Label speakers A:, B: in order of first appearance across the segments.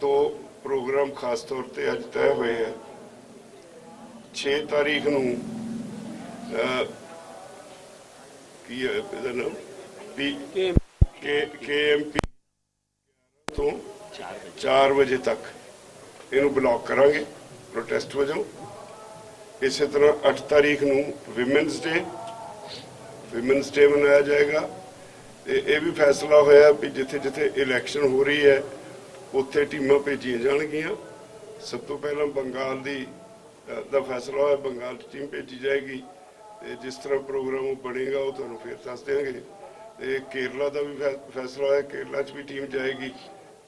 A: दो प्रोग्राम खास तौर पे अज तय हुए हैं। 6 तारीख नूं की है ਇਹਦਾ ਨਾਮ KMP ਤੋਂ 4 ਵਜੇ ਤੱਕ ਇਹਨੂੰ ਬਲੌਕ ਕਰਾਂਗੇ ਪ੍ਰੋਟੈਸਟ ਵਜੋਂ। ਇਸੇ ਤਰ੍ਹਾਂ 8 ਤਾਰੀਖ ਨੂੰ ਵਿਮਨਸ ਡੇ ਮਨਾਇਆ ਜਾਏਗਾ। ਤੇ ਇਹ ਵੀ ਫੈਸਲਾ ਹੋਇਆ ਵੀ ਜਿੱਥੇ ਜਿੱਥੇ ਇਲੈਕਸ਼ਨ ਹੋ ਰਹੀ ਹੈ ਉੱਥੇ ਟੀਮਾਂ ਭੇਜੀਆਂ ਜਾਣਗੀਆਂ। ਸਭ ਤੋਂ ਪਹਿਲਾਂ ਬੰਗਾਲ ਦਾ ਫੈਸਲਾ ਹੋਇਆ, ਬੰਗਾਲ 'ਚ ਟੀਮ ਭੇਜੀ ਜਾਏਗੀ ਤੇ ਜਿਸ ਤਰ੍ਹਾਂ ਪ੍ਰੋਗਰਾਮ ਬਣੇਗਾ ਉਹ ਤੁਹਾਨੂੰ ਫਿਰ ਦੱਸ ਦੇਵਾਂਗੇ। ਤੇ ਕੇਰਲਾ ਦਾ ਵੀ ਫੈਸਲਾ ਹੋਇਆ, ਕੇਰਲਾ 'ਚ ਵੀ ਟੀਮ ਜਾਏਗੀ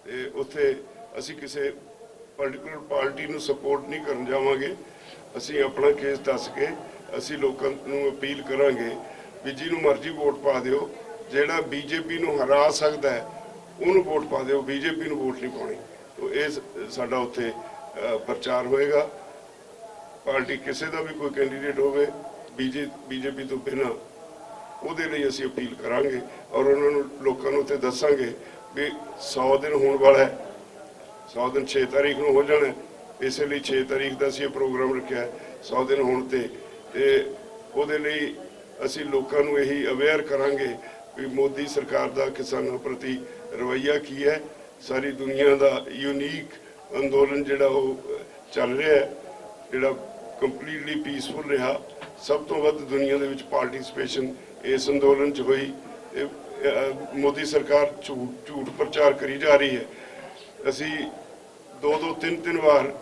A: ਤੇ ਉੱਥੇ ਅਸੀਂ ਕਿਸੇ ਪਾਰਟੀਕੂਲਰ ਪਾਰਟੀ ਨੂੰ ਸਪੋਰਟ ਨਹੀਂ ਕਰਨ ਜਾਵਾਂਗੇ। ਅਸੀਂ ਆਪਣਾ ਕੇਸ ਦੱਸ ਕੇ ਅਸੀਂ ਲੋਕਾਂ ਨੂੰ ਅਪੀਲ ਕਰਾਂਗੇ ਵੀ ਜਿਹਨੂੰ ਮਰਜ਼ੀ ਵੋਟ ਪਾ ਦਿਓ, ਜਿਹੜਾ ਬੀਜੇਪੀ ਨੂੰ ਹਰਾ ਸਕਦਾ ਹੈ ਉਹਨੂੰ ਵੋਟ ਪਾ ਦਿਓ, ਬੀਜੇਪੀ ਨੂੰ ਵੋਟ ਨਹੀਂ ਪਾਉਣੀ। तो ਇਹ ਸਾਡਾ ਉੱਥੇ ਪ੍ਰਚਾਰ ਹੋਏਗਾ। ਪਾਰਟੀ ਕਿਸੇ ਦਾ ਵੀ ਕੋਈ ਕੈਂਡੀਡੇਟ ਹੋਵੇ ਬੀਜੇਪੀ ਤੋਂ ਬਿਨਾਂ ਉਹਦੇ ਲਈ ਅਸੀਂ ਅਪੀਲ ਕਰਾਂਗੇ ਔਰ ਉਹਨਾਂ ਨੂੰ ਲੋਕਾਂ ਨੂੰ ਉੱਥੇ ਦੱਸਾਂਗੇ ਵੀ 100 ਦਿਨ ਹੋਣ ਵਾਲਾ ਹੈ। 100 ਦਿਨ 6 ਤਾਰੀਖ ਨੂੰ ਹੋ ਜਾਣਾ, ਇਸੇ ਲਈ 6 ਤਾਰੀਖ ਦਾ ਅਸੀਂ ਇਹ ਪ੍ਰੋਗਰਾਮ ਰੱਖਿਆ 100 ਦਿਨ ਹੋਣ ਤੇ ਉਹਦੇ ਲਈ ਅਸੀਂ ਲੋਕਾਂ ਨੂੰ ਇਹੀ ਅਵੇਅਰ ਕਰਾਂਗੇ ਵੀ ਮੋਦੀ ਸਰਕਾਰ ਦਾ ਕਿਸਾਨਾਂ ਪ੍ਰਤੀ ਰਵੱਈਆ ਕੀ ਹੈ। ਸਾਰੀ ਦੁਨੀਆ ਦਾ यूनीक ਅੰਦੋਲਨ ਜਿਹੜਾ ਉਹ ਚੱਲ ਰਿਹਾ ਹੈ, ਜਿਹੜਾ ਕੰਪਲੀਟਲੀ ਪੀਸਫੁਲ ਰਿਹਾ। ਸਭ ਤੋਂ ਵੱਧ ਦੁਨੀਆ ਦੇ ਵਿੱਚ ਪਾਰਟਿਸਿਪੇਸ਼ਨ ਇਸ ਅੰਦੋਲਨ 'ਚ ਹੋਈ। ਮੋਦੀ ਸਰਕਾਰ ਝੂਠ ਪ੍ਰਚਾਰ ਕਰੀ ਜਾ ਰਹੀ ਹੈ। ਅਸੀਂ 2-2, 3-3 ਵਾਰ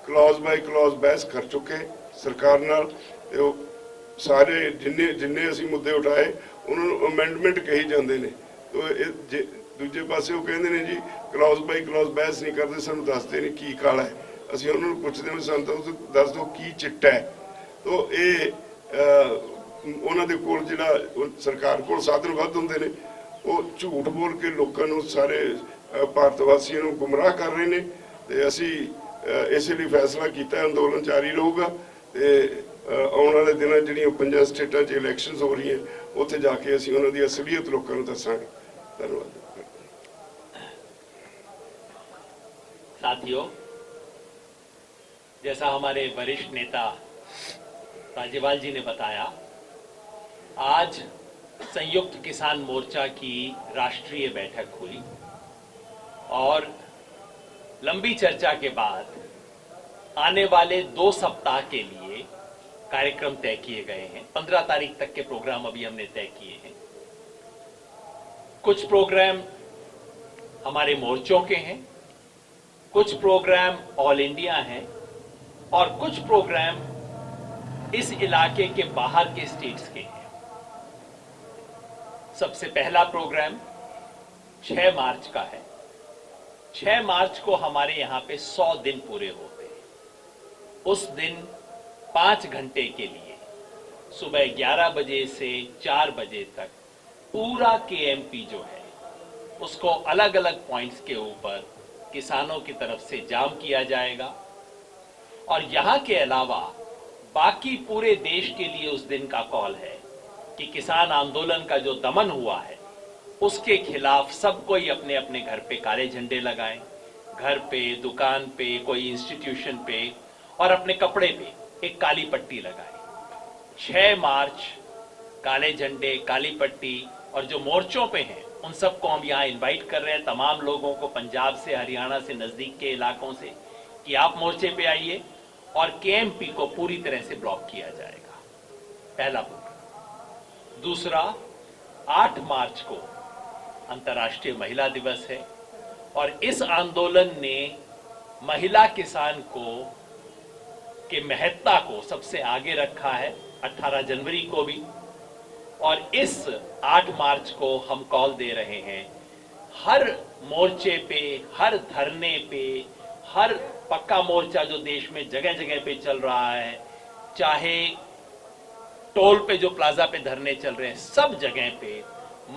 A: ਕਲੌਜ਼ ਬਾਈ ਕਲੌਜ਼ ਬਹਿਸ ਕਰ ਚੁੱਕੇ ਸਰਕਾਰ ਨਾਲ ਤੇ ਉਹ ਸਾਰੇ ਜਿੰਨੇ ਅਸੀਂ ਮੁੱਦੇ ਉਠਾਏ ਉਹਨਾਂ ਨੂੰ ਅਮੈਂਡਮੈਂਟ ਕਹੀ ਜਾਂਦੇ ਨੇ। ਤੇ ਦੂਜੇ ਪਾਸੇ ਉਹ ਕਹਿੰਦੇ ਨੇ ਜੀ ਕਲੌਜ਼ ਬਾਈ ਕਲੌਜ਼ ਬਹਿਸ ਨਹੀਂ ਕਰਦੇ, ਸਾਨੂੰ ਦੱਸਦੇ ਨਹੀਂ ਕੀ ਕਾਲਾ ਹੈ। ਅਸੀਂ ਉਹਨਾਂ ਨੂੰ ਪੁੱਛਦੇ ਹਾਂ ਸਾਨੂੰ ਤਾਂ ਦੱਸ ਦਿਓ ਕੀ ਚਿੱਟਾ ਹੈ। ਤਾਂ ਇਹ ਉਹਨਾਂ ਦੇ ਕੋਲ ਜਿਹੜਾ ਸਰਕਾਰ ਕੋਲ ਸਾਧਨ ਵੱਧ ਹੁੰਦੇ ਨੇ, ਉਹ ਝੂਠ ਬੋਲ ਕੇ ਲੋਕਾਂ ਨੂੰ ਸਾਰੇ ਭਾਰਤ ਵਾਸੀਆਂ ਨੂੰ ਗੁੰਮਰਾਹ ਕਰ ਰਹੇ ਨੇ। ਤੇ ਅਸੀਂ ਇਸੇ ਲਈ ਫੈਸਲਾ ਕੀਤਾ ਅੰਦੋਲਨ ਜਾਰੀ ਰਹੂਗਾ ਤੇ ਆਉਣ ਵਾਲੇ ਦਿਨਾਂ ਜਿਹੜੀਆਂ 5 ਸਟੇਟਾਂ 'ਚ ਇਲੈਕਸ਼ਨਸ ਹੋ ਰਹੀਆਂ ਉੱਥੇ ਜਾ ਕੇ ਅਸੀਂ ਉਹਨਾਂ ਦੀ ਅਸਲੀਅਤ ਲੋਕਾਂ ਨੂੰ ਦੱਸਾਂਗੇ। ਧੰਨਵਾਦ।
B: साथियों, जैसा हमारे वरिष्ठ नेता राज्यपाल जी ने बताया, आज संयुक्त किसान मोर्चा की राष्ट्रीय बैठक हुई और लंबी चर्चा के बाद आने वाले 2 सप्ताह के लिए कार्यक्रम तय किए गए हैं। 15 तारीख तक के प्रोग्राम अभी हमने तय किए हैं। कुछ प्रोग्राम हमारे मोर्चों के हैं, कुछ प्रोग्राम ऑल इंडिया हैं और कुछ प्रोग्राम इस इलाके के बाहर के स्टेट्स के हैं। सबसे पहला प्रोग्राम 6 मार्च का है। 6 मार्च को हमारे यहां पे 100 दिन पूरे होते हैं। उस दिन 5 घंटे के लिए सुबह 11 बजे से 4 बजे तक पूरा KMP जो है उसको अलग अलग पॉइंट्स के ऊपर किसानों की तरफ से जाम किया जाएगा और यहां के अलावा बाकी पूरे देश के लिए उस दिन का कॉल है कि किसान आंदोलन का जो दमन हुआ है उसके खिलाफ सब कोई अपने अपने घर पे काले झंडे लगाएं, घर पे, दुकान पे, कोई इंस्टीट्यूशन पे और अपने कपड़े पे एक काली पट्टी लगाएं। 6 मार्च काले झंडे, काली पट्टी और जो मोर्चों पे हैं उन सबको हम यहाँ इनवाइट कर रहे हैं, तमाम लोगों को पंजाब से, हरियाणा से, नजदीक के इलाकों से, कि आप मोर्चे पे आइए और KMP को पूरी तरह से ब्लॉक किया जाएगा। पहला प्रोग्राम। दूसरा, 8 मार्च को अंतर्राष्ट्रीय महिला दिवस है और इस आंदोलन ने महिला किसान के महत्ता को सबसे आगे रखा है। 18 जनवरी को भी और इस 8 मार्च को हम कॉल दे रहे हैं, हर मोर्चे पे, हर धरने पे, हर पक्का मोर्चा जो देश में जगह जगह पे चल रहा है, चाहे टोल पे जो प्लाजा पे धरने चल रहे हैं, सब जगह पे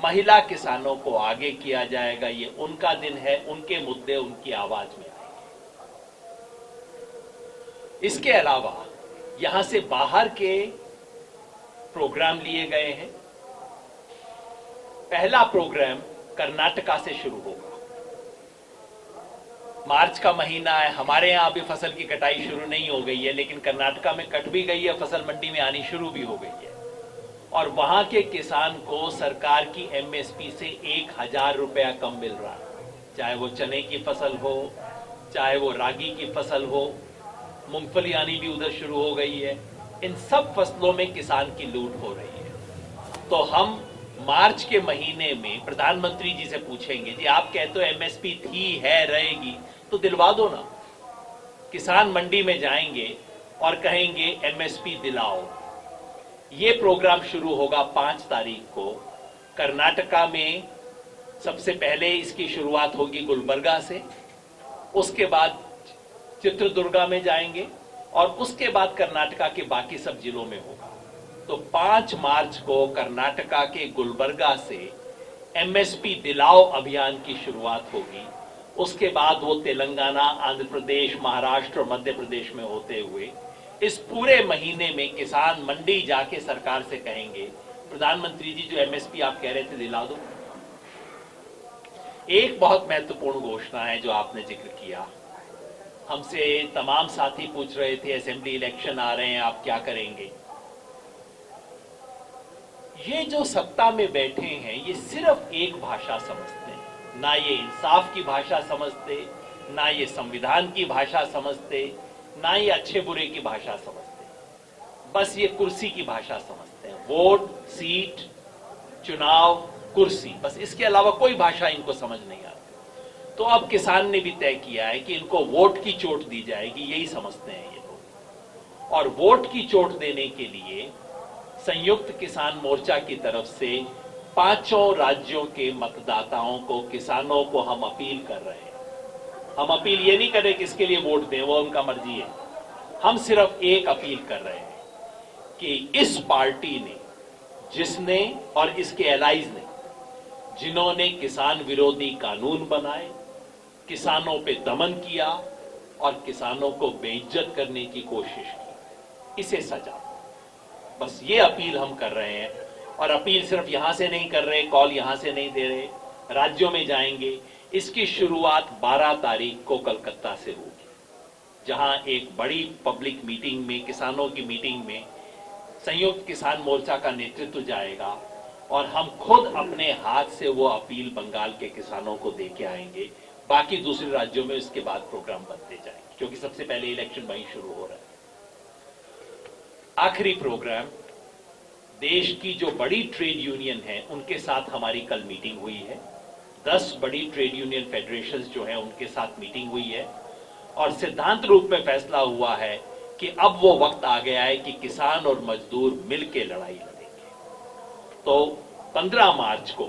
B: महिला किसानों को आगे किया जाएगा। ये उनका दिन है, उनके मुद्दे उनकी आवाज में आएंगे। इसके अलावा यहां से बाहर के प्रोग्राम लिए गए हैं। पहला प्रोग्राम कर्नाटका से शुरू होगा। मार्च का महीना है, हमारे यहाँ अभी फसल की कटाई शुरू नहीं हो गई है, लेकिन कर्नाटका में कट भी गई है, फसल मंडी में आनी शुरू भी हो गई है। और वहां के किसान को सरकार की एमएसपी से 1,000 रुपया कम मिल रहा है, चाहे वो चने की फसल हो, चाहे वो रागी की फसल हो, मूंगफली आनी भी उधर शुरू हो गई है। इन सब फसलों में किसान की लूट हो रही है। तो हम मार्च के महीने में प्रधानमंत्री जी से पूछेंगे, जी आप कहते हो एमएसपी थी, है, रहेगी, तो दिलवा दो ना। किसान मंडी में जाएंगे और कहेंगे एमएसपी दिलाओ। ये प्रोग्राम शुरू होगा 5 तारीख को। कर्नाटका में सबसे पहले इसकी शुरुआत होगी गुलबर्गा से, उसके बाद चित्रदुर्गा में जाएंगे और उसके बाद कर्नाटका के बाकी सब जिलों में होगा। तो 5 मार्च को कर्नाटका के गुलबर्गा से एमएसपी दिलाओ अभियान की शुरुआत होगी। उसके बाद वो तेलंगाना, आंध्र प्रदेश, महाराष्ट्र और मध्य प्रदेश में होते हुए इस पूरे महीने में किसान मंडी जाके सरकार से कहेंगे, प्रधानमंत्री जी जो एमएसपी आप कह रहे थे दिला दो। एक बहुत महत्वपूर्ण घोषणा है जो आपने जिक्र किया, हमसे तमाम साथी पूछ रहे थे असेंबली इलेक्शन आ रहे हैं, आप क्या करेंगे। ये जो सत्ता में बैठे हैं ये सिर्फ एक भाषा समझते हैं, ना ये इंसाफ की भाषा समझते, ना ये संविधान की भाषा समझते, ना ये अच्छे बुरे की भाषा समझते, बस ये कुर्सी की भाषा समझते हैं। वोट, सीट, चुनाव, कुर्सी, बस इसके अलावा कोई भाषा इनको समझ नहीं आती। तो अब किसान ने भी तय किया है कि इनको वोट की चोट दी जाएगी, यही समझते हैं ये लोग। और वोट की चोट देने के लिए संयुक्त किसान मोर्चा की तरफ से 5 राज्यों के मतदाताओं को, किसानों को हम अपील कर रहे हैं। हम अपील ये नहीं कर रहे कि इसके लिए वोट दें, वो उनका मर्जी है। हम सिर्फ एक अपील कर रहे हैं कि इस पार्टी ने, जिसने और इसके एलाइज ने, जिन्होंने किसान विरोधी कानून बनाए, किसानों पे दमन किया और किसानों को बेइज्जत करने की कोशिश की, इसे सजा। बस ये अपील हम कर रहे हैं। और अपील सिर्फ यहां से नहीं कर रहे, कॉल यहां से नहीं दे रहे, राज्यों में जाएंगे। इसकी शुरुआत 12 तारीख को कलकत्ता से होगी, जहां एक बड़ी पब्लिक मीटिंग में, किसानों की मीटिंग में संयुक्त किसान मोर्चा का नेतृत्व जाएगा और हम खुद अपने हाथ से वो अपील बंगाल के किसानों को दे के आएंगे। बाकी दूसरे राज्यों में इसके बाद प्रोग्राम बनते जाएंगे, क्योंकि सबसे पहले इलेक्शन वहीं शुरू हो रहा है। आखिरी प्रोग्राम, देश की जो बड़ी ट्रेड यूनियन है उनके साथ हमारी कल मीटिंग हुई है। 10 बड़ी ट्रेड यूनियन फेडरेशंस जो हैं उनके साथ मीटिंग हुई है और सिद्धांत रूप में फैसला हुआ है कि अब वो वक्त आ गया है कि किसान और मजदूर मिलकर लड़ाई लड़ेंगे। तो 15 मार्च को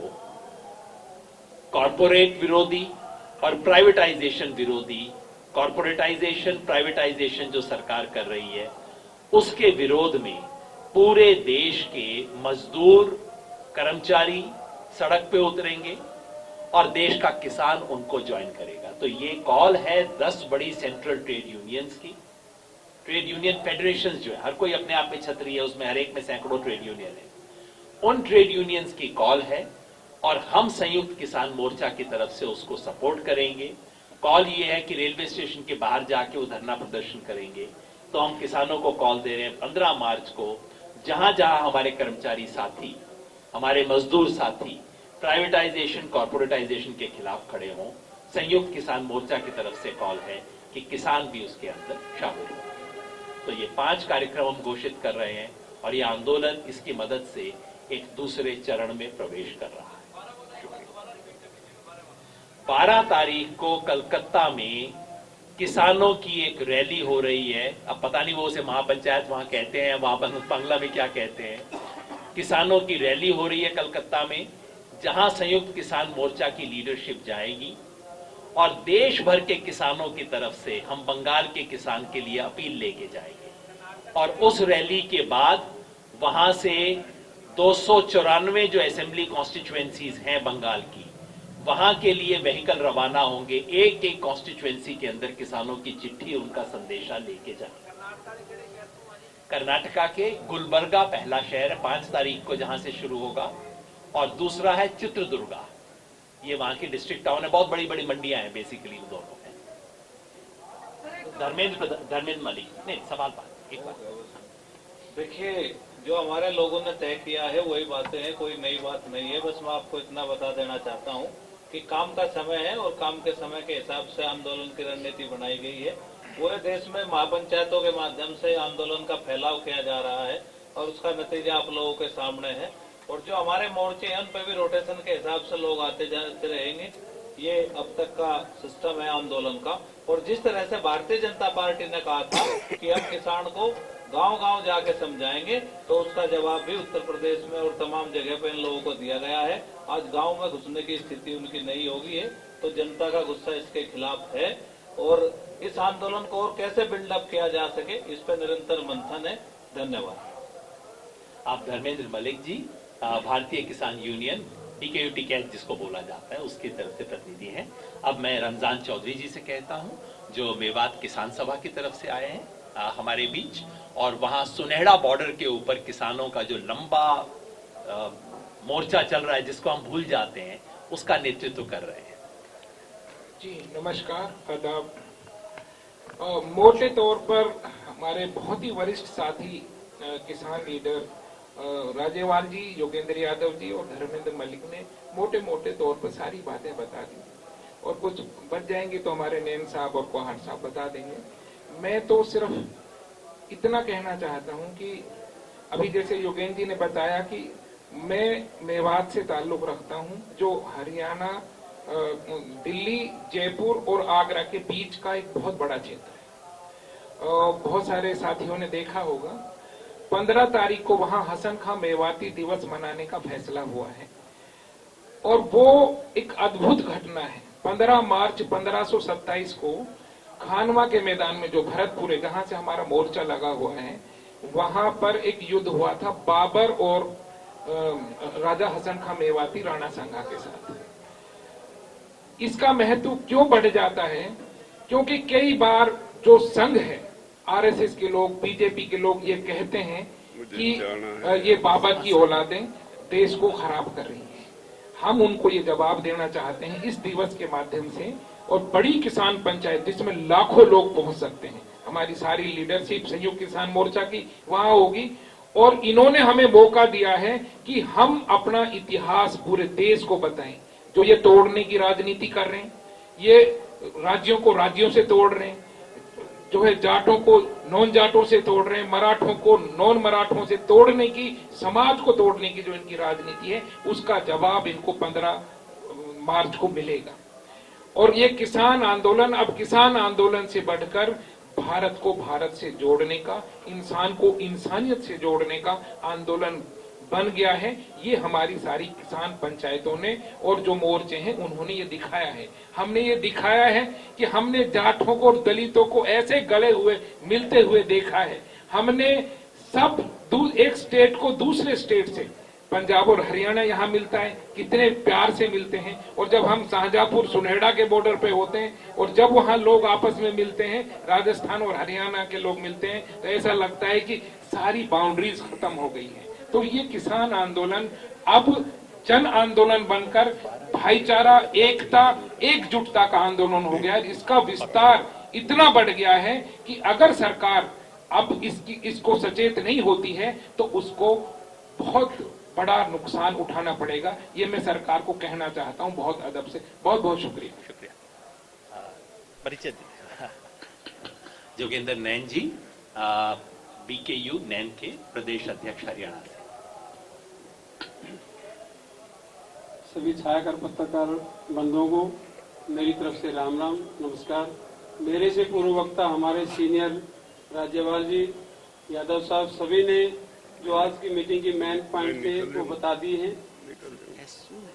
B: कॉरपोरेट विरोधी और प्राइवेटाइजेशन विरोधी, कॉरपोरेटाइजेशन, प्राइवेटाइजेशन जो सरकार कर रही है उसके विरोध में पूरे देश के मजदूर, कर्मचारी सड़क पे उतरेंगे और देश का किसान उनको ज्वाइन करेगा। तो ये कॉल है 10 बड़ी सेंट्रल ट्रेड यूनियंस की। ट्रेड यूनियन फेडरेशंस जो है, हर कोई अपने आप में छतरी है, उसमें हर एक में सैकड़ों ट्रेड यूनियन है। उन ट्रेड यूनियंस की कॉल है और हम संयुक्त किसान मोर्चा की तरफ से उसको सपोर्ट करेंगे। कॉल ये है कि रेलवे स्टेशन के बाहर जाके वो धरना प्रदर्शन करेंगे। तो हम किसानों को कॉल दे रहे हैं 15 मार्च को, जहां जहां हमारे कर्मचारी साथी, हमारे मजदूर साथी प्राइवेटाइजेशन, कॉर्पोरेटाइजेशन के खिलाफ खड़े हों, संयुक्त किसान मोर्चा की तरफ से कॉल है कि किसान भी उसके अंदर शामिल हो। तो ये 5 कार्यक्रम हम घोषित कर रहे हैं और ये आंदोलन इसकी मदद से एक दूसरे चरण में प्रवेश कर रहा है। शुक्रिया। 12 तारीख को कलकत्ता में किसानों की एक रैली हो रही है। अब पता नहीं वो उसे महापंचायत वहां कहते हैं, वहां बांग्ला में क्या कहते हैं। किसानों की रैली हो रही है कलकत्ता में, जहां संयुक्त किसान मोर्चा की लीडरशिप जाएगी और देश भर के किसानों की तरफ से हम बंगाल के किसान के लिए अपील लेके जाएंगे। और उस रैली के बाद वहां से 294 जो असेंबली कॉन्स्टिट्यूएंसीज हैं बंगाल की, वहां के लिए व्हीकल रवाना होंगे। एक एक कॉन्स्टिट्यूएंसी के अंदर किसानों की चिट्ठी, उनका संदेशा लेके जाएंगे। कर्नाटका के गुलबर्गा पहला शहर है 5 तारीख को, जहां से शुरू होगा, और दूसरा है चित्रदुर्गा। ये वहां की डिस्ट्रिक्ट टाउन है, बहुत बड़ी बड़ी मंडियां हैं बेसिकली दोनों में। धर्मेंद्र मलिक, नहीं सवाल बात एक बात।
C: देखिए, जो हमारे लोगों ने तय किया है वही बातें हैं, कोई नई बात नहीं है। बस मैं आपको इतना बता देना चाहता हूँ कि काम का समय है और काम के समय के हिसाब से आंदोलन की रणनीति बनाई गई है। पूरे देश में महापंचायतों के माध्यम से आंदोलन का फैलाव किया जा रहा है और उसका नतीजा आप लोगों के सामने है। और जो हमारे मोर्चे हैं उन पर भी रोटेशन के हिसाब से लोग आते जाते रहेंगे। ये अब तक का सिस्टम है आंदोलन का। और जिस तरह से भारतीय जनता पार्टी ने कहा था कि हम किसान को गांव-गांव जाके समझाएंगे, तो उसका जवाब भी उत्तर प्रदेश में और तमाम जगह पे इन लोगों को दिया गया है। आज गांव में घुसने की स्थिति उनकी नहीं होगी है, तो जनता का गुस्सा इसके खिलाफ है। और इस आंदोलन को और कैसे बिल्डअप किया जा सके, इस पर निरंतर मंथन है। धन्यवाद।
B: आप धर्मेंद्र मलिक जी भारतीय किसान यूनियन PKU जिसको बोला जाता है उसकी तरफ से प्रतिनिधि हैं। अब मैं रमजान चौधरी जी से कहता हूं जो मेवात किसान सभा की तरफ से आए हैं हमारे बीच, और वहां सुनहरा बॉर्डर के ऊपर किसानों का जो लंबा मोर्चा चल रहा है जिसको हम भूल जाते हैं, उसका नेतृत्व कर रहे हैं।
D: जी नमस्कार, आदाब। मोटे तौर पर हमारे बहुत ही वरिष्ठ साथी किसान लीडर राजेवाल जी, योगेंद्र यादव जी और धर्मेंद्र मलिक ने मोटे मोटे तौर पर सारी बातें बता दी, और कुछ बच जाएंगे तो हमारे नैन साहब और कोहाट साहब बता देंगे। मैं तो सिर्फ इतना कहना चाहता हूं कि अभी जैसे योगेंद्र जी ने बताया कि मैं मेवात से ताल्लुक रखता हूं, जो हरियाणा, दिल्ली, जयपुर और आगरा के बीच का एक बहुत बड़ा क्षेत्र है। बहुत सारे साथियों ने देखा होगा 15 तारीख को वहां हसन खां मेवाती दिवस मनाने का फैसला हुआ है, और वो एक अद्भुत घटना है। 15 मार्च 1527 को खानवा के मैदान में, जो भरतपुर है जहां से हमारा मोर्चा लगा हुआ है, वहां पर एक युद्ध हुआ था बाबर और राजा हसन खां मेवाती राणा सांगा के साथ। इसका महत्व क्यों बढ़ जाता है? क्योंकि कई बार जो संघ है, RSS के लोग, बीजेपी के लोग ये कहते हैं कि ये बाबर की औलादें देश को खराब कर रही हैं। हम उनको ये जवाब देना चाहते हैं इस दिवस के माध्यम से, और बड़ी किसान पंचायत जिसमें लाखों लोग पहुंच सकते हैं, हमारी सारी लीडरशिप संयुक्त किसान मोर्चा की वहां होगी। और इन्होंने हमें मौका दिया है कि हम अपना इतिहास पूरे देश को बताएं। जो ये तोड़ने की राजनीति कर रहे हैं, ये राज्यों को राज्यों से तोड़ रहे हैं, जो है जाटों को नॉन जाटों से तोड़ रहे हैं, मराठों को नॉन मराठों से तोड़ने की, समाज को तोड़ने की जो इनकी राजनीति है, उसका जवाब इनको 15 मार्च को मिलेगा। और ये किसान आंदोलन अब किसान आंदोलन से बढ़कर भारत को भारत से जोड़ने का, इंसान को इंसानियत से जोड़ने का आंदोलन बन गया है। ये हमारी सारी किसान पंचायतों ने और जो मोर्चे हैं उन्होंने ये दिखाया है। हमने ये दिखाया है कि हमने जाटों को और दलितों को ऐसे गले हुए मिलते हुए देखा है। हमने सब एक स्टेट को दूसरे स्टेट से, पंजाब और हरियाणा यहाँ मिलता है, कितने प्यार से मिलते हैं। और जब हम शाहजहांपुर सुनहेड़ा के बॉर्डर पे होते हैं और जब वहाँ लोग आपस में मिलते हैं, राजस्थान और हरियाणा के लोग मिलते हैं, तो ऐसा लगता है कि सारी बाउंड्रीज खत्म हो गई है। तो ये किसान आंदोलन अब जन आंदोलन बनकर भाईचारा, एकता, एकजुटता का आंदोलन हो गया है। इसका विस्तार इतना बढ़ गया है कि अगर सरकार अब इसको सचेत नहीं होती है तो उसको बहुत बड़ा नुकसान उठाना पड़ेगा। ये मैं सरकार को कहना चाहता हूं बहुत अदब से। बहुत बहुत शुक्रिया।
B: शुक्रिया। परिचय जोगेंद्र नैन जी, BKU नैन के प्रदेश अध्यक्ष हरियाणा से।
E: सभी छायाकार पत्रकार बंधुओं को मेरी तरफ से राम राम, नमस्कार। मेरे से पूर्व वक्ता हमारे सीनियर राज्यपाल जी, यादव साहब, सभी ने जो आज की मीटिंग की मेन पॉइंट थे वो बता दिए हैं।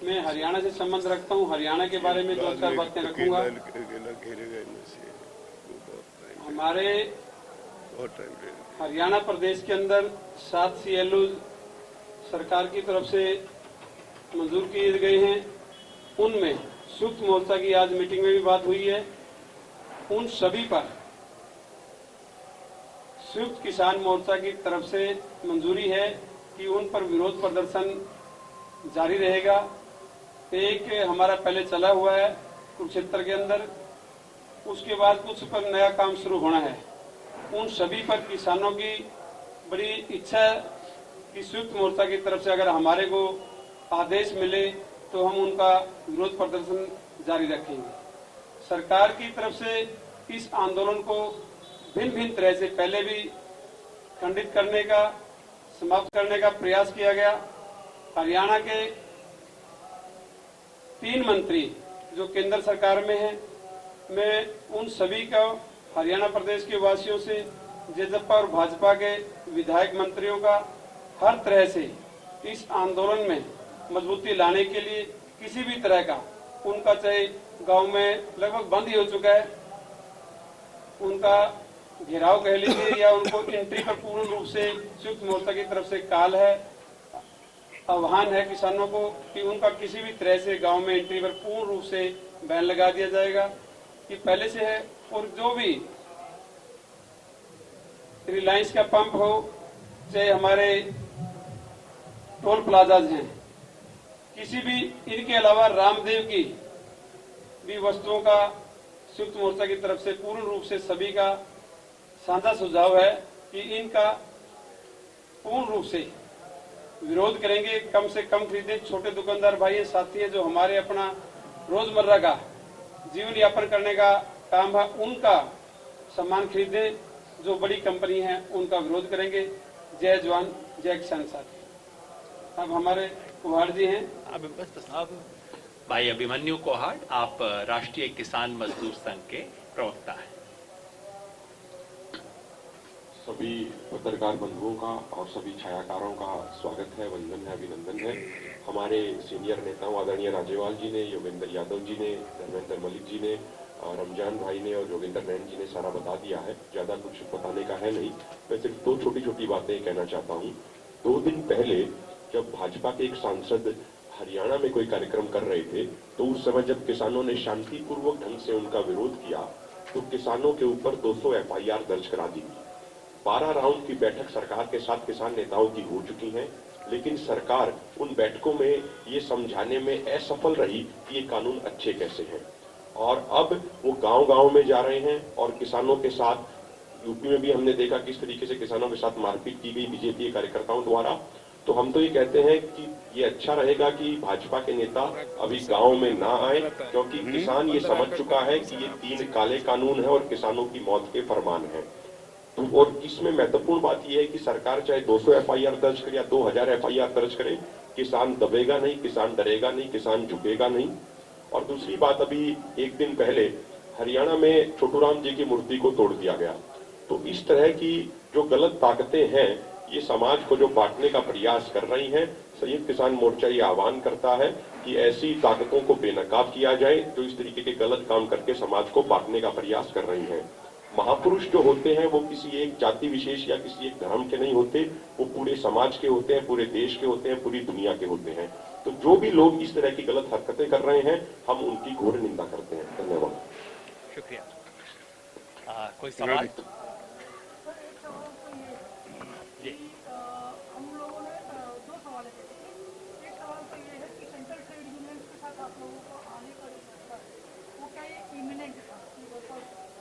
E: मैं हरियाणा से संबंध रखता हूं, हरियाणा के बारे में 2-4 बातें रखूंगा। हमारे हरियाणा प्रदेश के अंदर 7 CLU सरकार की तरफ से मंजूर किए गए हैं। उनमें संयुक्त मोर्चा की आज मीटिंग में भी बात हुई है। उन सभी पर संयुक्त किसान मोर्चा की तरफ से मंजूरी है कि उन पर विरोध प्रदर्शन जारी रहेगा। एक हमारा पहले चला हुआ है कुरुक्षेत्र के अंदर, उसके बाद कुछ पर नया काम शुरू होना है। उन सभी पर किसानों की बड़ी इच्छा है कि संयुक्त मोर्चा की तरफ से अगर हमारे को आदेश मिले तो हम उनका विरोध प्रदर्शन जारी रखेंगे। सरकार की तरफ से इस आंदोलन को भिन्न भिन्न तरह से पहले भी खंडित करने का, समाप्त करने का प्रयास किया गया। हरियाणा के 3 मंत्री जो केंद्र सरकार में हैं, मैं उन सभी का हरियाणा प्रदेश के वासियों से, जेजेपा और भाजपा के विधायक मंत्रियों का हर तरह से इस आंदोलन में मजबूती लाने के लिए किसी भी तरह का, उनका चाहे गांव में लगभग बंद ही हो चुका है, उनका घेराव कह लीजिए या उनको एंट्री पर पूर्ण रूप से संयुक्त मोर्चा की तरफ से काल है, आह्वान है किसानों को कि उनका किसी भी तरह से गांव में एंट्री पर पूर्ण रूप से बैन लगा दिया जाएगा। ये पहले से है। और जो भी रिलायंस का पंप हो, चाहे हमारे टोल प्लाजाज हैं, किसी भी, इनके अलावा रामदेव की भी वस्तुओं का संयुक्त मोर्चा की तरफ से पूर्ण रूप से सभी का साझा सुझाव है कि इनका पूर्ण रूप से विरोध करेंगे। कम से कम खरीदे। छोटे दुकानदार भाई साथी हैं जो हमारे अपना रोजमर्रा का जीवन यापन करने का काम है, उनका सामान खरीदे। जो बड़ी कंपनी है उनका विरोध करेंगे। जय जवान जय किसान साथी। अब हमारे कुहाड़ जी हैं।
B: अब भाई अभिमन्यु कोहाड़, आप राष्ट्रीय किसान मजदूर संघ के प्रवक्ता हैं।
F: सभी पत्रकार बंधुओं का और सभी छायाकारों का स्वागत है, वंदन है, अभिनंदन है। हमारे सीनियर नेताओं आदरणीय राजेवाल जी ने, योगेंद्र यादव जी ने, धर्मेंद्र मलिक जी ने, रमजान भाई ने और योगेंद्र नैन जी ने सारा बता दिया है। ज्यादा कुछ बताने का है नहीं। मैं सिर्फ 2 छोटी छोटी बातें कहना चाहता हूँ। 2 दिन पहले जब भाजपा के एक सांसद हरियाणा में कोई कार्यक्रम कर रहे थे, तो उस समय जब किसानों ने शांतिपूर्वक ढंग से उनका विरोध किया तो किसानों के ऊपर 200 FIR दर्ज करा दी। 12 राउंड की बैठक सरकार के साथ किसान नेताओं की हो चुकी है, लेकिन सरकार उन बैठकों में ये समझाने में असफल रही कि ये कानून अच्छे कैसे हैं। और अब वो गांव-गांव में जा रहे हैं और किसानों के साथ, यूपी में भी हमने देखा किस तरीके से किसानों के साथ मारपीट की गई बीजेपी के कार्यकर्ताओं द्वारा। तो हम तो ये कहते हैं कि ये अच्छा रहेगा कि भाजपा के नेता अभी गांव में ना आए, क्योंकि किसान ये समझ चुका है कि ये 3 काले कानून है और किसानों की मौत के फरमान है। तो और इसमें महत्वपूर्ण बात यह है कि सरकार चाहे 200 FIR दर्ज करे या 2000 FIR दर्ज करे, किसान दबेगा नहीं, किसान डरेगा नहीं, किसान झुकेगा नहीं। और दूसरी बात, अभी 1 दिन पहले हरियाणा में छोटूराम जी की मूर्ति को तोड़ दिया गया। तो इस तरह की जो गलत ताकतें हैं, ये समाज को जो बांटने का प्रयास कर रही हैं, संयुक्त किसान मोर्चा ये आह्वान करता है कि ऐसी ताकतों को बेनकाब किया जाए जो इस तरीके के गलत काम करके समाज को बांटने का प्रयास कर रही हैं। महापुरुष जो होते हैं वो किसी एक जाति विशेष या किसी एक धर्म के नहीं होते, वो पूरे समाज के होते हैं, पूरे देश के होते हैं, पूरी दुनिया के होते हैं। तो जो भी लोग इस तरह की गलत हरकतें कर रहे हैं, हम उनकी घोर निंदा करते हैं। धन्यवाद।
B: शुक्रिया। कोई सवाल? जी।
G: हम लोगों ने 2 सवाल है। एक सवाल तो ये है कि सेंट्रल ट्रेड यूनियन के साथ आप लोगों को आने का जो फैसला है, वो क्या ये इमिनेंट था?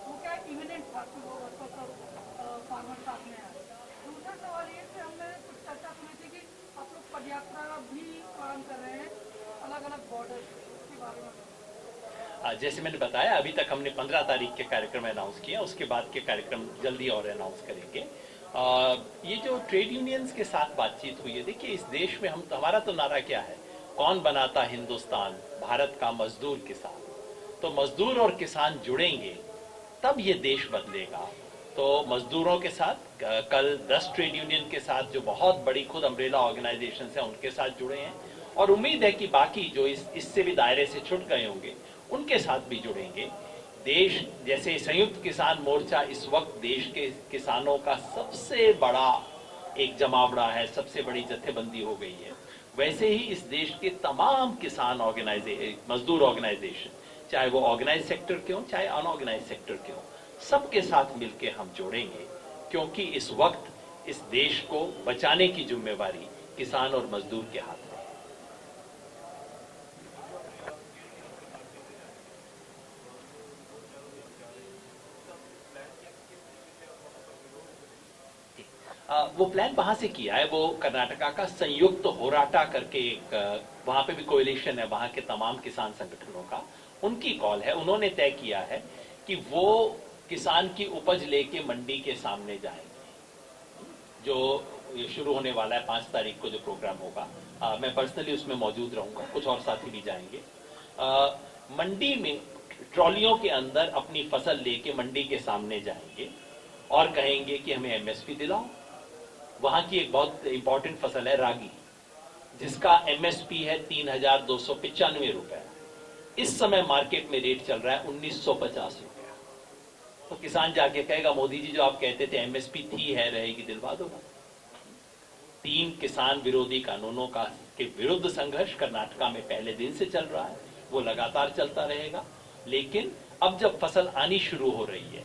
G: वो क्या इमिनेंट था कि वो वर्कर्स और फार्मर साथ में आए? दूसरा सवाल ये कि हमने कुछ चर्चा सुनी थी कि आप लोग पदयात्रा भी प्लान कर रहे हैं अलग अलग बॉर्डर, उसके बारे में।
B: जैसे मैंने बताया, अभी तक हमने 15 तारीख के कार्यक्रम अनाउंस किया, उसके बाद के कार्यक्रम जल्दी और अनाउंस करेंगे। ये जो ट्रेड यूनियंस के साथ बातचीत हुई है, देखिए इस देश में हमारा तो नारा क्या है, कौन बनाता हिंदुस्तान, भारत का मजदूर किसान। तो मजदूर और किसान जुड़ेंगे तब ये देश बदलेगा। तो मजदूरों के साथ कल 10 ट्रेड यूनियन के साथ जो बहुत बड़ी खुद अम्ब्रेला ऑर्गेनाइजेशन है उनके साथ जुड़े हैं, और उम्मीद है कि बाकी जो इससे भी दायरे से छूट गए होंगे उनके साथ भी जुड़ेंगे। देश जैसे संयुक्त किसान मोर्चा इस वक्त देश के किसानों का सबसे बड़ा एक जमावड़ा है, सबसे बड़ी जत्थेबंदी हो गई है, वैसे ही इस देश के तमाम किसान मजदूर ऑर्गेनाइजेशन, चाहे वो ऑर्गेनाइज सेक्टर के हों चाहे अनऑर्गेनाइज सेक्टर के हों, सबके साथ मिलकर हम जोड़ेंगे, क्योंकि इस वक्त इस देश को बचाने की जिम्मेवारी किसान और मजदूर के हाथ में है। वो प्लान वहां से किया है, वो कर्नाटका का संयुक्त होराटा करके एक वहां पे भी कोएलिशन है वहां के तमाम किसान संगठनों का, उनकी कॉल है। उन्होंने तय किया है कि वो किसान की उपज लेके मंडी के सामने जाएंगे। जो ये शुरू होने वाला है 5 तारीख को जो प्रोग्राम होगा, मैं पर्सनली उसमें मौजूद रहूंगा, कुछ और साथी भी जाएंगे। मंडी में ट्रॉलियों के अंदर अपनी फसल लेके मंडी के सामने जाएंगे और कहेंगे कि हमें एमएसपी दिलाओ। वहां की एक बहुत इंपॉर्टेंट फसल है रागी, जिसका एमएसपी है 3,295 रुपए। इस समय मार्केट में रेट चल रहा है 1,950 रुपया। तो किसान जाके कहेगा मोदी जी जो आप कहते थे एमएसपी थी है रहेगी, दिलवा दो ना। 3 किसान विरोधी कानूनों का के विरुद्ध संघर्ष कर्नाटका में पहले दिन से चल रहा है, वो लगातार चलता रहेगा। लेकिन अब जब फसल आनी शुरू हो रही है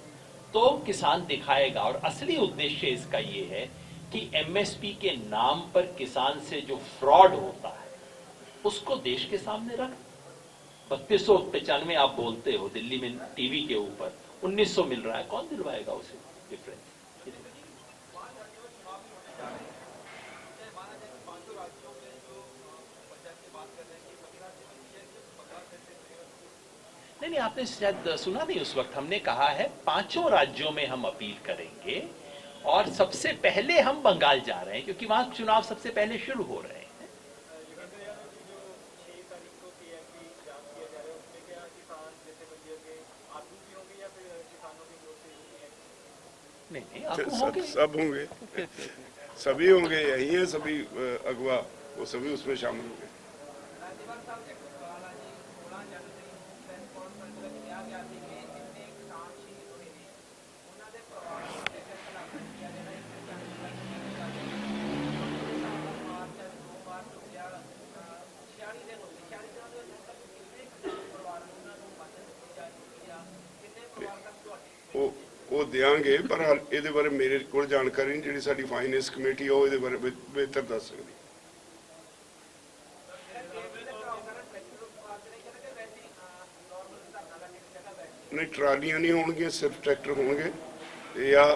B: तो किसान दिखाएगा, और असली उद्देश्य इसका ये है कि एमएसपी के नाम पर किसान से जो फ्रॉड होता है उसको देश के सामने रख। 3295 आप बोलते हो दिल्ली में टीवी के ऊपर, 1900 मिल रहा है, कौन दिलवाएगा उसे डिफरेंस? नहीं, आपने शायद सुना नहीं, उस वक्त हमने कहा है 5 राज्यों में हम अपील करेंगे और सबसे पहले हम बंगाल जा रहे हैं क्योंकि वहां चुनाव सबसे पहले शुरू हो रहे हैं। नहीं, आपको होंगे।
A: सब होंगे, सभी होंगे, यही है सभी अगवा, वो सभी उसमें शामिल होंगे। ਉਹ ਦਿਆਂਗੇ, ਪਰ ਇਹਦੇ ਬਾਰੇ ਮੇਰੇ ਕੋਲ ਜਾਣਕਾਰੀ ਨਹੀਂ। ਜਿਹੜੀ ਸਾਡੀ ਫਾਈਨੈਂਸ ਕਮੇਟੀ ਆ ਉਹ ਇਹਦੇ ਬਾਰੇ ਬਿਹਤਰ ਦੱਸ ਸਕਦੀ। ਨਹੀਂ, ਟਰਾਲੀਆਂ ਨਹੀਂ ਹੋਣਗੀਆਂ, ਸਿਰਫ ਟਰੈਕਟਰ ਹੋਣਗੇ ਜਾਂ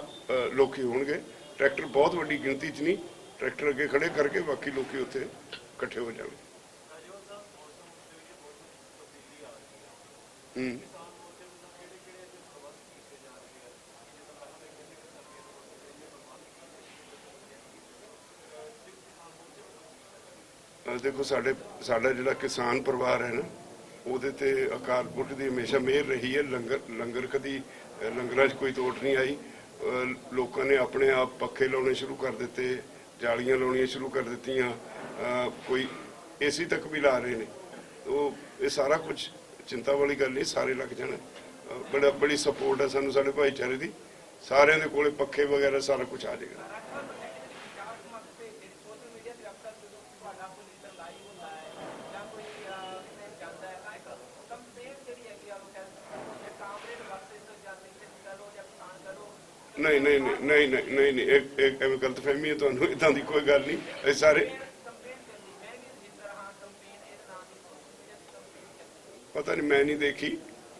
A: ਲੋਕੀ ਹੋਣਗੇ। ਟਰੈਕਟਰ ਬਹੁਤ ਵੱਡੀ ਗਿਣਤੀ 'ਚ ਨਹੀਂ, ਟਰੈਕਟਰ ਅੱਗੇ ਖੜੇ ਕਰਕੇ ਬਾਕੀ ਲੋਕੀ ਉੱਥੇ ਇਕੱਠੇ ਹੋ ਜਾਣਗੇ। ਦੇਖੋ ਸਾਡਾ ਜਿਹੜਾ ਕਿਸਾਨ ਪਰਿਵਾਰ ਹੈ ਨਾ, ਉਹਦੇ ਤੇ ਅਕਾਲ ਪੁਰਖ ਦੀ ਹਮੇਸ਼ਾ ਮਿਹਰ ਰਹੀ ਹੈ। ਲੰਗਰ ਕਦੀ ਲੰਗਰਾਂ 'ਚ ਕੋਈ ਤੋਟ ਨਹੀਂ ਆਈ। ਲੋਕਾਂ ਨੇ ਆਪਣੇ ਆਪ ਪੱਖੇ ਲਾਉਣੇ ਸ਼ੁਰੂ ਕਰ ਦਿੱਤੇ, ਜਾਲੀਆਂ ਲਾਉਣੀਆਂ ਸ਼ੁਰੂ ਕਰ ਦਿੱਤੀਆਂ, ਕੋਈ ਏਸੀ ਤੱਕ ਵੀ ਲਾ ਰਹੇ ਨੇ। ਉਹ ਇਹ ਸਾਰਾ ਕੁਝ ਚਿੰਤਾ ਵਾਲੀ ਗੱਲ ਨਹੀਂ, ਸਾਰੇ ਲੱਗ ਜਾਣਾ। ਬੜੀ ਸਪੋਰਟ ਹੈ ਸਾਨੂੰ ਸਾਡੇ ਭਾਈਚਾਰੇ ਦੀ, ਸਾਰਿਆਂ ਦੇ ਕੋਲੇ ਪੱਖੇ ਵਗੈਰਾ ਸਾਰਾ ਕੁਝ ਆ ਜਾਏਗਾ। नहीं नहीं नहीं नहीं नहीं नहीं नहीं एक एवं गलतफहमी है, तो इतना दी कोई गल नहीं। सारे पता नहीं, मैं नहीं देखी,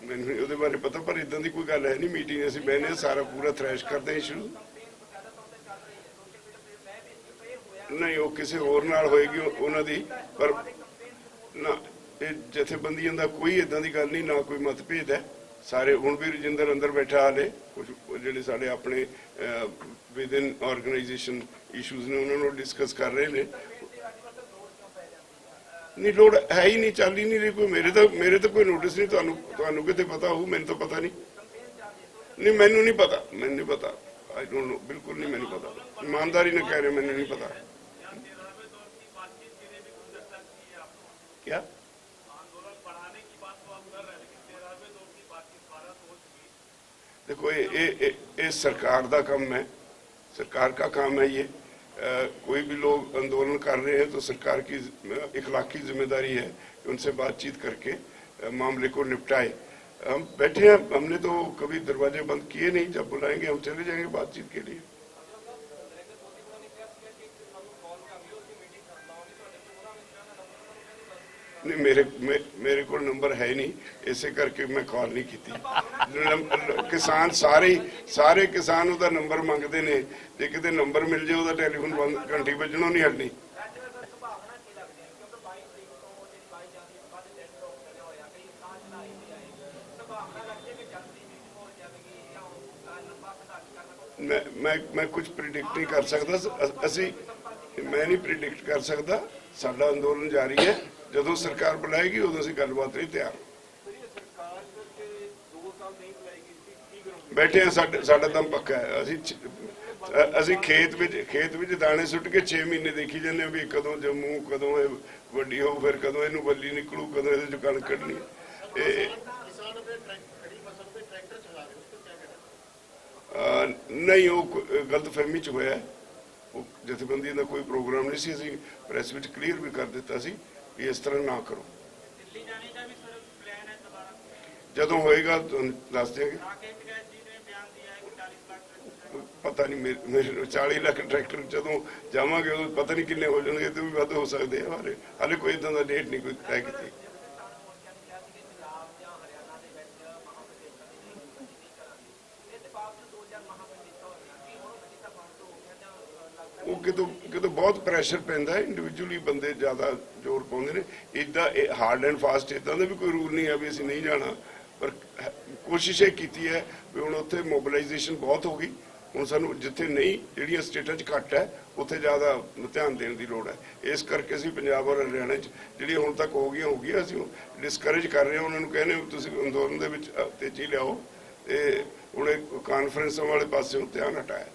A: मैंने ਉਹਦੇ ਬਾਰੇ पता, पर इदां दी कोई गल है नहीं। मीटिंग ਅਸੀਂ ਬਹਿਨੇ सारा पूरा थ्रैश करते हैं इशू। नहीं, वो किसी होर नाल होएगी उन्हां दी, पर ना ਇਹ ਜਥੇਬੰਦੀਆਂ ਦਾ ਕੋਈ ਇਦਾਂ ਦੀ ਗੱਲ ਨਹੀਂ, ਨਾ ਕੋਈ ਮਤਭੇਦ ਹੈ। ਸਾਰੇ ਹੁਣ ਵੀ ਰਜਿੰਦਰ ਅੰਦਰ ਬੈਠਾ ਹਾਲੇ, ਕੁਝ ਜਿਹੜੇ ਸਾਡੇ ਆਪਣੇ ਵਿਦ ਇਨ ਆਰਗੇਨਾਈਜੇਸ਼ਨ ਇਸ਼ੂਜ਼ ਨੇ ਉਹਨਾਂ ਨੂੰ ਡਿਸਕਸ ਕਰ ਰਹੇ ਨੇ। ਨਹੀਂ, ਲੋੜ ਹੈ ਹੀ ਨਹੀਂ, ਚੱਲ ਹੀ ਨਹੀਂ ਰਹੀ ਕੋਈ। ਮੇਰੇ ਤਾਂ ਕੋਈ ਨੋਟਿਸ ਨਹੀਂ। ਤੁਹਾਨੂੰ ਕਿਤੇ ਪਤਾ ਹੋਊ, ਮੈਨੂੰ ਤਾਂ ਪਤਾ ਨਹੀਂ। ਨਹੀਂ, ਮੈਨੂੰ ਨਹੀਂ ਪਤਾ, ਮੈਨੂੰ ਨਹੀਂ ਪਤਾ। ਆਈ ਡੋਂਟ ਨੋ, ਬਿਲਕੁਲ ਨਹੀਂ ਮੈਨੂੰ ਪਤਾ। ईमानदारी ਨਾਲ ਕਹਿ ਰਹੇ, ਮੈਨੂੰ ਨਹੀਂ ਪਤਾ। क्या देखो, ये सरकार का काम है, सरकार का काम है ये। कोई भी लोग आंदोलन कर रहे हैं तो सरकार की इखलाकी जिम्मेदारी है कि उनसे बातचीत करके मामले को निपटाए। हम बैठे हैं, हमने तो कभी दरवाजे बंद किए नहीं। जब बुलाएंगे हम चले जाएंगे बातचीत के लिए। नहीं मेरे को नंबर है नहीं, इसे करके मैं कॉल नहीं की। किसान सारे किसान ਉਹਦਾ नंबर मंगते ने, जे किते नंबर मिल जाए ਉਹਦਾ ਟੈਲੀਫੋਨ बंद घंटी बजनों नहीं हटनी। मैं कुछ प्रिडिक्ट नहीं कर सकता, मैं नहीं प्रिडिक्ट कर सकता। साडा अंदोलन जारी है, ਜਦੋਂ सरकार बुलाएगी उदों ਅਸੀਂ ਗੱਲਬਾਤ ਲਈ ਤਿਆਰ। बैठे हैं, साडा दम पक्का है। ਅਸੀਂ खेत ਵਿੱਚ दाने सुट के 6 महीने देखी जाने भी कदों जम्मू, कदों ਵੱਡੀ हो, फिर कदों ਇਹਨੂੰ ਬੱਲੀ ਨਿਕਲੂ, कदों ਇਹਦੇ ਚੋਂ ਕਣਕ ਕੱਢਣੀ। नहीं, वो गलतफहमी च होया, जथेबंदी का कोई प्रोग्राम नहीं सी, असीं प्रैस विच क्लीयर भी कर दिता सी कि इस तरह ना करो। जदों होएगा दस देंगे। पता नहीं, मेरे 40 लाख ट्रैक्टर जदों जावांगे उदों पता नहीं किन्ने हो जाणगे, तो भी वध हो सकते हैं। हाले कोई इदां दा डेट नहीं कोई तय कीती। कितों बहुत प्रैशर पैंदा है, इंडिविजुअली बंदे ज़्यादा जोर पाउंदे ने। इदा हार्ड एंड फास्ट इदा दा भी कोई रूल नहीं है भी असीं नहीं जाना, पर कोशिश ये कीती है भी हुण उत्थे मोबिलाइजेशन बहुत हो गई। हुण सानूं जिथे नहीं, जिहड़ियां स्टेटां 'च घट है उत्थे ज़्यादा ध्यान देने की लोड़ है। इस करके असीं पंजाब और हरियाणा 'च जिहड़ियां हुण तक हो गई असीं डिस्करेज कर रहे हैं, उन्हां नूं कहने तुसीं अंदोलन दे विच तेजी लिआओ ते हुण कॉन्फ्रेंसां वाले पासे ध्यान हटाया।